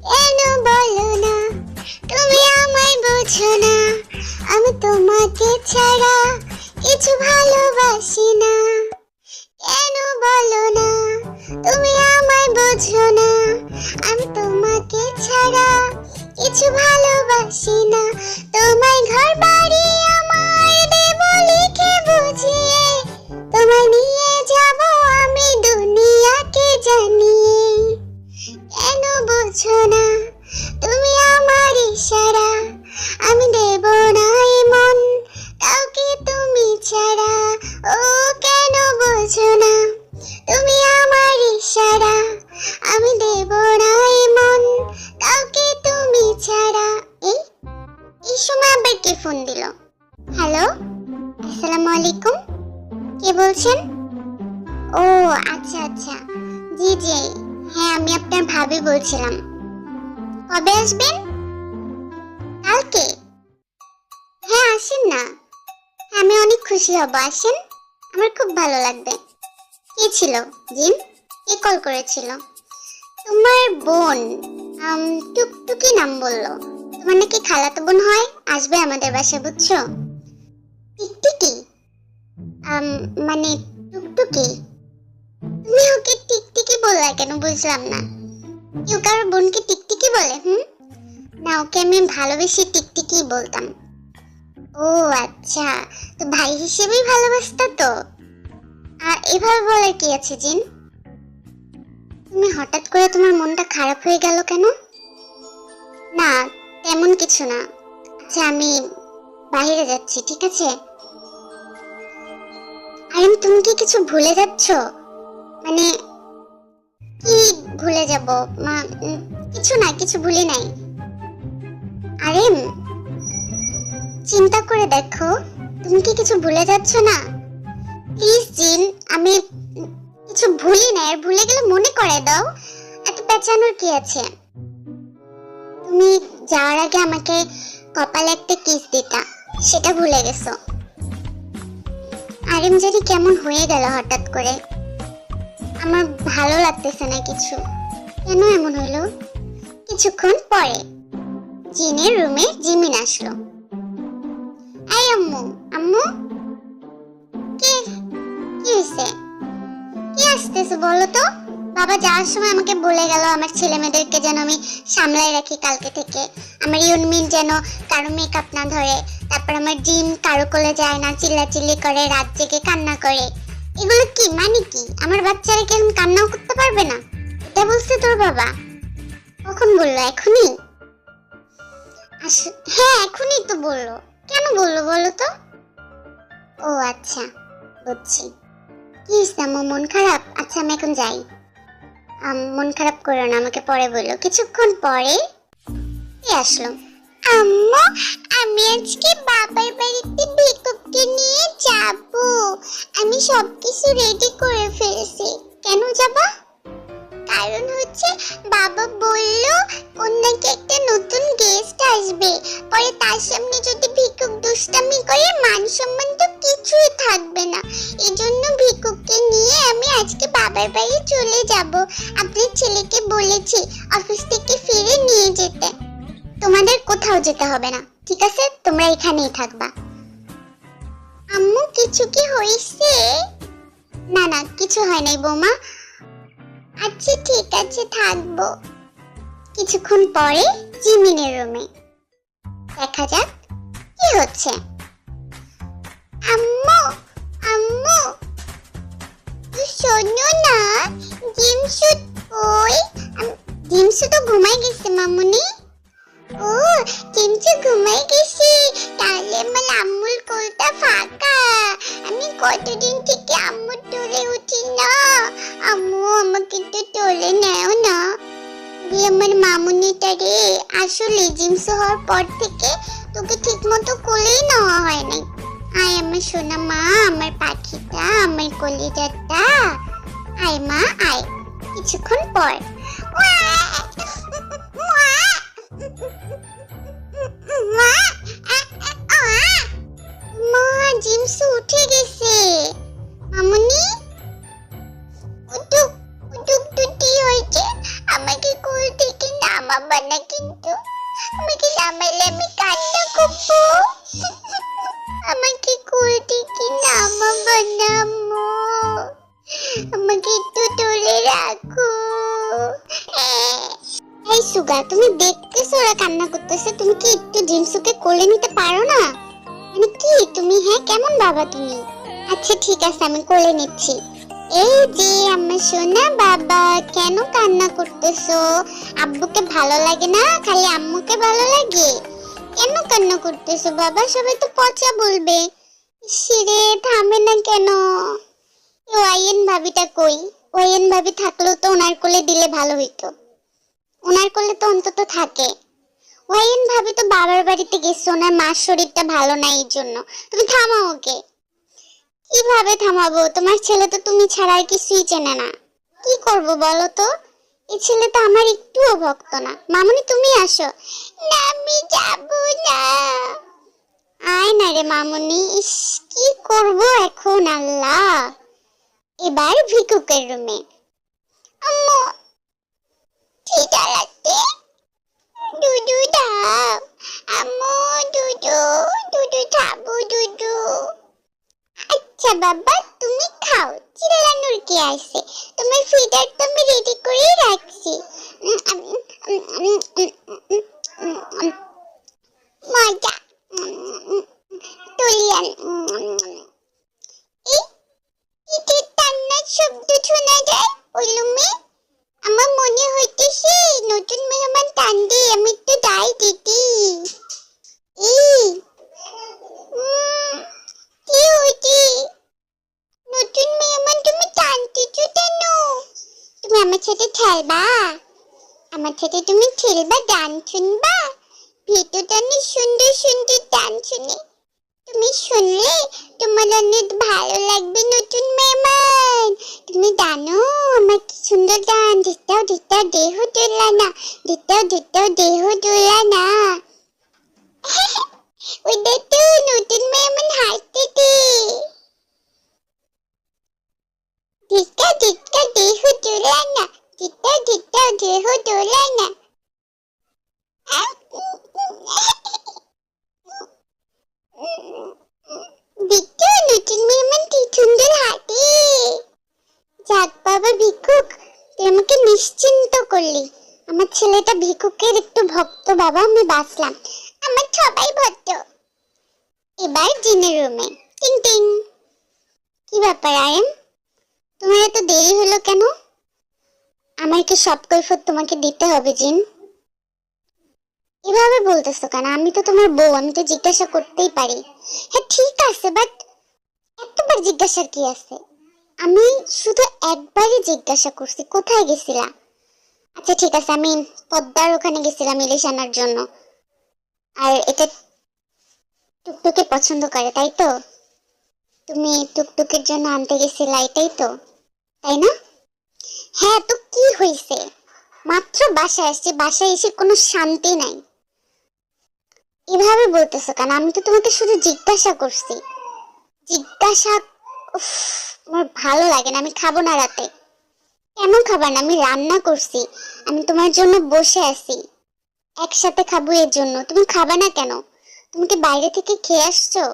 কেন বলো না তুমি আমায় বোঝো না, আমি তোমাকে ছাড়া কিছু ভালোবাসি না। কেন বলো না তুমি আমায় বোঝো না, আমি তোমাকে ছাড়া কিছু ভালোবাসি না। তোমায় ঘর বাড়ি আমার দেব লিখে বুঝিয়ে, তোমায় নিয়ে যাব আমি দুনিয়াকে জানিয়ে। কেন বুঝো না তুমি আমার ইশারা, আমি দেব না মন কাউকে তুমি ছাড়া। ও কেন বুঝো না তুমি আমার ইশারা, আমি দেব না মন কাউকে তুমি ছাড়া। এই সময় আবার কে ফোন দিল? হ্যালো, আসসালামু আলাইকুম। কে বলছেন? ও আচ্ছা আচ্ছা, জি জি, হ্যাঁ আমি আপনার ভাবি বলছিলাম। কবে আসবেন? কালকে? হ্যাঁ আসেন না, আমি অনেক খুশি হব, আসেন, আমার খুব ভালো লাগবে। কে ছিল জিন? কে কল করেছিল? তোমার বোন, টুকটুকি নাম বললো। তোমার নাকি খালাতো বোন হয়, আসবে আমাদের বাসায়, বুঝছো? টিকটিকি? মানে টুকটুকি? তুমি ওকে টিকটিকি বললা কেন, বুঝলাম না। কেউ কারোর বোনকে টিকটিকি বলে? না, ওকে আমি ভালোবেসে টিকটিকি বলতাম। ও আচ্ছা, তো ভাই হিসেবেই ভালোবাসতা তো। আর এভাবে বলার কি আছে জিন? তুমি হঠাৎ করে তোমার মনটা খারাপ হয়ে গেল কেন? না তেমন কিছু না। আচ্ছা আমি বাইরে যাচ্ছি, ঠিক আছে? আরে তুমি কি কিছু ভুলে যাচ্ছ? মানে কি ভুলে যাব? কিছু না, কিছু ভুলি নাই। আরে চিন্তা করে দেখো, তুমি কি কিছু ভুলে যাচ্ছ না? প্লিজ জিন, আমি কিছু ভুলি না, আর ভুলে গেলে মনে করে দাও। এত পেঁচানোর কি আছে? তুমি যাওয়ার আগে আমাকে কপালে একটা কিস দিতা, সেটা ভুলে গেছো। আরেম জানি কেমন হয়ে গেল হঠাৎ করে, আমার ভালো লাগতেছে না কিছু। কেন এমন হলো? কিছুক্ষণ পরে জিনের রুমে জিমিন আসলো। এই আম্মু, আম্মু কে? কি হয়েছে? কি আসতেছে বলো তো? বাবা যাওয়ার সময় আমাকে বলে গেল আমার ছেলে মেয়েদেরকে যেন আমি সামলাই রাখি কালকে থেকে। আমার ইউনমিন যেন কারো মেকআপ না ধরে, তারপর আমার জিন কারো কোলে যায় না, চিল্লাচিল্লি করে, রাত জেগে কান্না করে। এগুলো কি মানে কি? আমার বাচ্চারা কি এখন কান্নাও করতে পারবে না? এটা বলছে তোর বাবা? কখন বললো? এখনই? হ্যাঁ এখনই তো বললো। কেন বললো বলো তো? ও আচ্ছা, বুঝছি। কি হয়েছে আম্মু, মন খারাপ? আচ্ছা আমি এখন যাই। মন খারাপ করো না, আমাকে পরে বললো। কিছুক্ষণ পরে আসলো। আম্মু আমি আজকে বাবার বাড়িতে ভিকুকে নিয়ে যাব, আমি সবকিছু রেডি করে ফেলেছি। কেন যাবা? কারণ হচ্ছে বাবা বলল কোন নাকি একটা নতুন গেস্ট আসবে, পরে তার সামনে যদি ভিকুক দুষ্টামি করে মান সম্মান তো কিছুই থাকবে না। এজন্য ভিকুককে নিয়ে আমি আজকে বাবার বাড়ি চলে যাব। আপনার ছেলেকে বলেছি অফিস থেকে ফিরে নিয়ে যেতে। তোমাদের কোথাও যেতে হবে না, ঠিক আছে? তোমরা এখানেই থাকবা। আম্মু কিছু কি হয়েছে? না না কিছু হয় নাই বৌমা। আচ্ছা ঠিক আছে থাকবো। কিছুক্ষণ পরে জিমিনের রুমে। দেখা যাক কি হচ্ছে। আম্মু, আম্মু শোনো না, জিমসু কই? জিমসু তো ঘুমাই গেছে মামুনি। ও জিমসু ঘুমাই গেছে, তাহলে আমার আম্মুর কোলটা ফাঁকা। আমি কতদিন থেকে আম্মুর তোলে উঠি না। আম্মু আমাকে তো তোলে নেও না। আমার মামুনিটা রে, আসলে জিমসু হওয়ার পর থেকে তোকে ঠিক মতো কোলেই নেওয়া হয় নাই। আয় আমার সোনা মা, আমার পাখিটা, আমার কলিজাটা, আয় মা আয়। কিছুক্ষণ পর মা জিমসু উঠে গেছে। মামুনি উঠুক উঠুক, তো কি হয়েছে? আমাকে কোল থেকে নামা নামাবা না কিন্তু, আমাকে নামাইলে আমি কান্না করবো। আমাকে কোল থেকে নামাবা না আম্মু, আমাকে একটু তুলে রাখো। এই সুগা, তুমি দেখতেছো ওরা কান্না করতেছে, তুমি কি একটু জিনসুকে কোলে নিতে পারো না? মানে কি তুমি, হ্যাঁ কেমন বাবা তুমি? আচ্ছা ঠিক আছে, আমি কোলে নিচ্ছি। এই যে আমার সোনা বাবা, কেন কান্না করতেছো? আব্বুকে ভালো লাগে না, খালি আম্মুকে ভালো লাগে? কেন কান্না করতেছো বাবা? সবাই তো পচা বলবে। সিরে থামে না কেন? ওয়াইন ভাবিটা কই? ওয়াইন ভাবি থাকলেও তো ওনার কোলে দিলে ভালো হইতো, ওনার কোলে তো অন্তত থাকে। ওয়াইন ভাবি তো বাবার বাড়িতে গেছে, ওনার মার শরীরটা ভালো না এই জন্য। তুমি থামাও ওকে। কিভাবে থামাবো? তোমার ছেলে তো তুমি ছাড়া আর কিছুই চেনে না। কি করব বলো তো? এই ছেলে তো আমার একটুও ভক্ত না। মামুনি তুমি আসো। না আমি যাব না। আয় না রে মামুনি। ইস, কি করব এখন আল্লাহ। এবার ভিকুকের রুমে। আম্মু খিদা লাগছে, দুধু দাও। আম্মু দুধু, দুধু খাবো দুধু। আচ্ছা বাবা তুমি খাও, চিল্লানোর কি আছে? তোমার ফিডার তো আমি রেডি করে রাখছি। মজা তুলিয়ান। এই ইটের টান্নার শব্দ শোনা যায় ওই রুমে। আমার মনে হইতেছে নতুন মেহমান টানবে, আমি তো যাই দিদি। এই কি হইছে? নতুন মেহমান তুমি টানতেছো কেন? তুমি আমার সাথে খেলবা? আমার সাথে তুমি খেলবা, গান শুনবা? ভিডিওটা অনেক সুন্দর সুন্দর গান শুনে, তুমি শুনলে তোমার অনেক ভালো লাগবে নতুন মেহমান। তুমি জানো আমার কি সুন্দর গান। দিতাও দিতাও দেহ দোলা না, দিতাও দিতাও দেহ দোলা না। ওদের তো নতুন মেহমান হাসতেছে। দিতাও দিতাও দেহ দোলা না, দিতাও দিতাও দেহ দোলা না। দেখছো নতুন মেহমান কি সুন্দর হাঁটে। যাক বাবা ভিক্ষুক, তুই আমাকে নিশ্চিন্ত করলি। আমার ছেলেটা ভিক্ষুকের একটু ভক্ত বাবা, আমি বাঁচলাম। আমার সবাই ভক্ত। এবার জিনের রুমে। টিং টিং। কি ব্যাপার আয়েম, তোমার এত দেরি হলো কেন? আমার কি সব কৈফিয়ত তোমাকে দিতে হবে জিন? এভাবে বলতেছো কেন? আমি তো তোমার বউ, আমি তো জিজ্ঞাসা করতেই পারি। হ্যাঁ ঠিক আছে, বাট এতবার জিজ্ঞাসার কি আছে? আমি শুধু একবারই জিজ্ঞাসা করছি কোথায় গেছিলা। আচ্ছা ঠিক আছে, আমি পদ্মার ওখানে গেছিলাম ইলিশ আনার জন্য। আর এটা টুকটুকে পছন্দ করে তাই তো? তুমি টুকটুকের জন্য আনতে গেছিলা এটাই তো, তাই না? হ্যাঁ তো কি হয়েছে? মাত্র বাসায় আসছি, বাসায় এসে কোনো শান্তি নাই। এভাবে বলতেছো কেন? আমি তো তোমাকে শুধু জিজ্ঞাসা করছি। জিজ্ঞাসা, উফ, আমার ভালো লাগে না। আমি খাবো না রাতে। কেন খাবার না? আমি রান্না করছি, আমি তোমার জন্য বসে আছি, একসাথে খাবো এর জন্য। তুমি খাবা না কেন? তুমি কি বাইরে থেকে খেয়ে আসছো?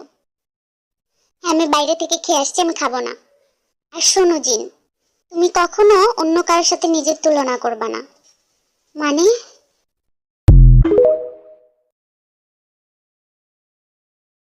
হ্যাঁ আমি বাইরে থেকে খেয়ে আসছি, আমি খাবো না। আর শোনো জিন, তুমি কখনো অন্য কারোর সাথে নিজের তুলনা করবা না। মানে